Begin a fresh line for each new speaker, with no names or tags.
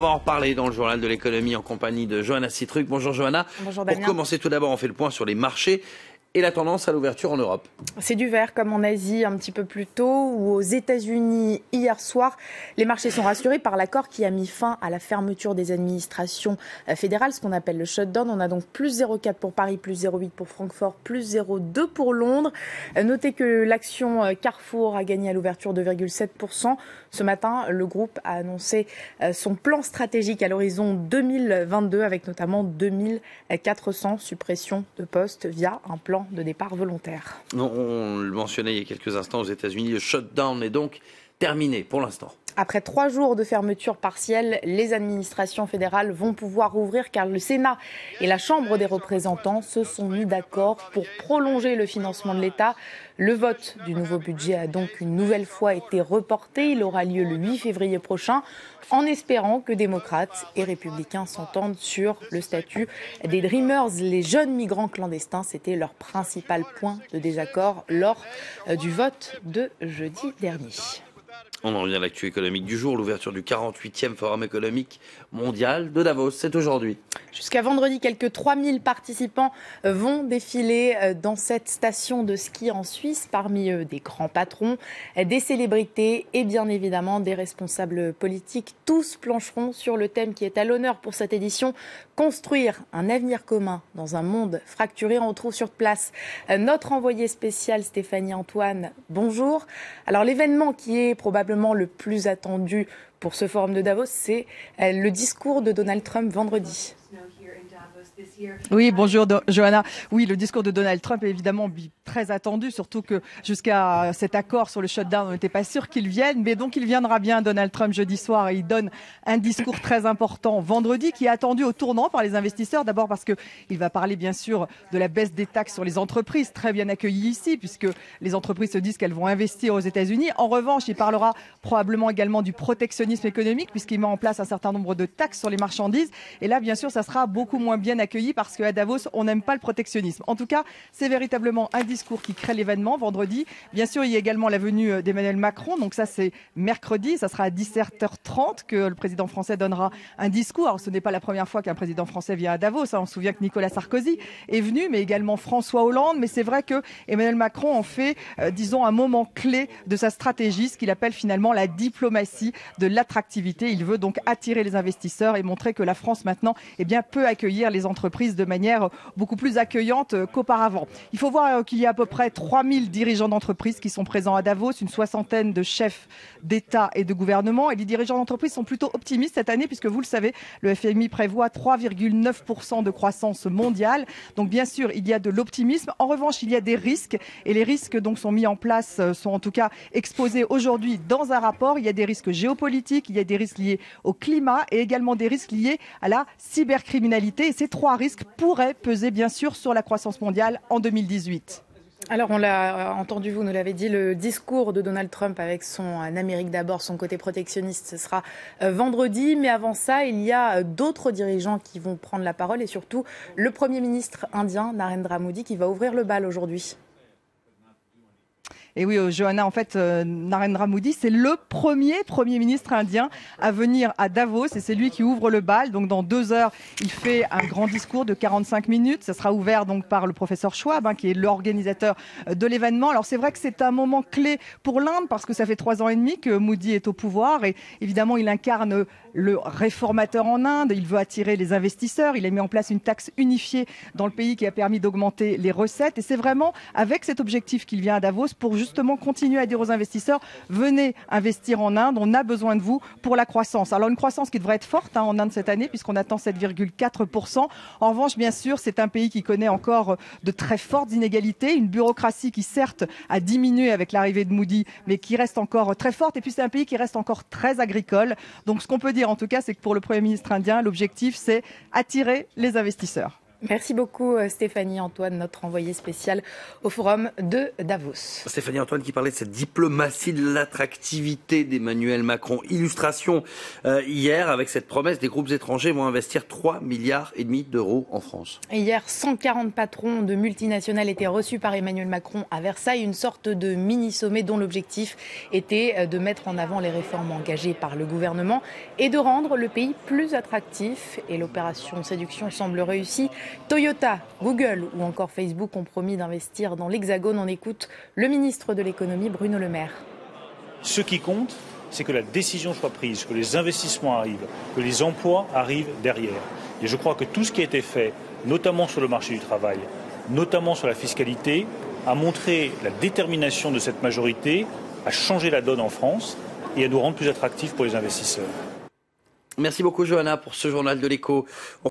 On va en reparler dans le journal de l'économie en compagnie de Johanna Citruc. Bonjour Johanna.
Bonjour Damien.
Pour commencer tout d'abord, on fait le point sur les marchés et la tendance à l'ouverture en Europe.
C'est du vert comme en Asie un petit peu plus tôt ou aux États-Unis hier soir. Les marchés sont rassurés par l'accord qui a mis fin à la fermeture des administrations fédérales, ce qu'on appelle le shutdown. On a donc plus 0,4 pour Paris, plus 0,8 pour Francfort, plus 0,2 pour Londres. Notez que l'action Carrefour a gagné à l'ouverture 2,7%. Ce matin, le groupe a annoncé son plan stratégique à l'horizon 2022 avec notamment 2400 suppressions de postes via un plan de départ volontaire.
On le mentionnait il y a quelques instants aux États-Unis, le shutdown est donc terminé pour l'instant.
Après 3 jours de fermeture partielle, les administrations fédérales vont pouvoir rouvrir car le Sénat et la Chambre des représentants se sont mis d'accord pour prolonger le financement de l'État. Le vote du nouveau budget a donc une nouvelle fois été reporté. Il aura lieu le 8 février prochain en espérant que démocrates et républicains s'entendent sur le statut des Dreamers. Les jeunes migrants clandestins, c'était leur principal point de désaccord lors du vote de jeudi dernier.
On en revient à l'actu économique du jour, l'ouverture du 48e Forum économique mondial de Davos, c'est aujourd'hui.
Jusqu'à vendredi, quelques 3000 participants vont défiler dans cette station de ski en Suisse. Parmi eux, des grands patrons, des célébrités et bien évidemment des responsables politiques. Tous plancheront sur le thème qui est à l'honneur pour cette édition, construire un avenir commun dans un monde fracturé. On retrouve sur place notre envoyé spécial Stéphanie Antoine. Bonjour. Alors l'événement qui est probablement le plus attendu pour ce forum de Davos, c'est le discours de Donald Trump vendredi.
Oui, bonjour Johanna. Oui, le discours de Donald Trump est évidemment très attendu, surtout que jusqu'à cet accord sur le shutdown, on n'était pas sûr qu'il vienne. Mais donc il viendra bien, Donald Trump, jeudi soir, et il donne un discours très important vendredi qui est attendu au tournant par les investisseurs. D'abord parce qu'il va parler bien sûr de la baisse des taxes sur les entreprises, très bien accueillie ici, puisque les entreprises se disent qu'elles vont investir aux États-Unis. En revanche, il parlera probablement également du protectionnisme économique, puisqu'il met en place un certain nombre de taxes sur les marchandises. Et là, bien sûr, ça sera beaucoup moins bien accueilli parce qu'à Davos, on n'aime pas le protectionnisme. En tout cas, c'est véritablement un discours qui crée l'événement vendredi. Bien sûr, il y a également la venue d'Emmanuel Macron. Donc ça, c'est mercredi. Ça sera à 17h30 que le président français donnera un discours. Alors, ce n'est pas la première fois qu'un président français vient à Davos. On se souvient que Nicolas Sarkozy est venu, mais également François Hollande. Mais c'est vrai que Emmanuel Macron en fait, disons, un moment clé de sa stratégie, ce qu'il appelle finalement la diplomatie de l'attractivité. Il veut donc attirer les investisseurs et montrer que la France maintenant, peut accueillir les entreprises de manière beaucoup plus accueillante qu'auparavant. Il faut voir qu'il y a à peu près 3000 dirigeants d'entreprises qui sont présents à Davos, une soixantaine de chefs d'État et de gouvernement. Et les dirigeants d'entreprises sont plutôt optimistes cette année puisque vous le savez, le FMI prévoit 3,9% de croissance mondiale. Donc bien sûr, il y a de l'optimisme. En revanche, il y a des risques et les risques donc sont mis en place, sont en tout cas exposés aujourd'hui dans un rapport. Il y a des risques géopolitiques, il y a des risques liés au climat et également des risques liés à la cybercriminalité. Et ces 3 risques pourraient peser bien sûr sur la croissance mondiale en 2018.
Alors on l'a entendu, vous nous l'avez dit, le discours de Donald Trump avec son Amérique d'abord, son côté protectionniste, ce sera vendredi. Mais avant ça, il y a d'autres dirigeants qui vont prendre la parole et surtout le Premier ministre indien, Narendra Modi, qui va ouvrir le bal aujourd'hui.
Et oui, Johanna, en fait, Narendra Modi, c'est le premier ministre indien à venir à Davos et c'est lui qui ouvre le bal. Donc, dans 2 heures, il fait un grand discours de 45 minutes. Ça sera ouvert donc par le professeur Schwab, qui est l'organisateur de l'événement. Alors, c'est vrai que c'est un moment clé pour l'Inde parce que ça fait 3 ans et demi que Modi est au pouvoir et évidemment, il incarne le réformateur en Inde. Il veut attirer les investisseurs. Il a mis en place une taxe unifiée dans le pays qui a permis d'augmenter les recettes. Et c'est vraiment avec cet objectif qu'il vient à Davos pour justement continuer à dire aux investisseurs, venez investir en Inde, on a besoin de vous pour la croissance. Alors une croissance qui devrait être forte en Inde cette année puisqu'on attend 7,4%. En revanche, bien sûr, c'est un pays qui connaît encore de très fortes inégalités, une bureaucratie qui certes a diminué avec l'arrivée de Modi, mais qui reste encore très forte. Et puis c'est un pays qui reste encore très agricole. Donc ce qu'on peut dire en tout cas, c'est que pour le Premier ministre indien, l'objectif c'est attirer les investisseurs.
Merci beaucoup Stéphanie Antoine, notre envoyée spéciale au forum de Davos.
Stéphanie Antoine qui parlait de cette diplomatie de l'attractivité d'Emmanuel Macron. Illustration hier avec cette promesse, des groupes étrangers vont investir 3,5 milliards d'euros en France.
Hier, 140 patrons de multinationales étaient reçus par Emmanuel Macron à Versailles, une sorte de mini-sommet dont l'objectif était de mettre en avant les réformes engagées par le gouvernement et de rendre le pays plus attractif. Et l'opération séduction semble réussie. Toyota, Google ou encore Facebook ont promis d'investir dans l'Hexagone. On écoute le ministre de l'économie Bruno Le Maire.
Ce qui compte, c'est que la décision soit prise, que les investissements arrivent, que les emplois arrivent derrière. Et je crois que tout ce qui a été fait, notamment sur le marché du travail, notamment sur la fiscalité, a montré la détermination de cette majorité à changer la donne en France et à nous rendre plus attractifs pour les investisseurs.
Merci beaucoup Johanna pour ce journal de l'Écho.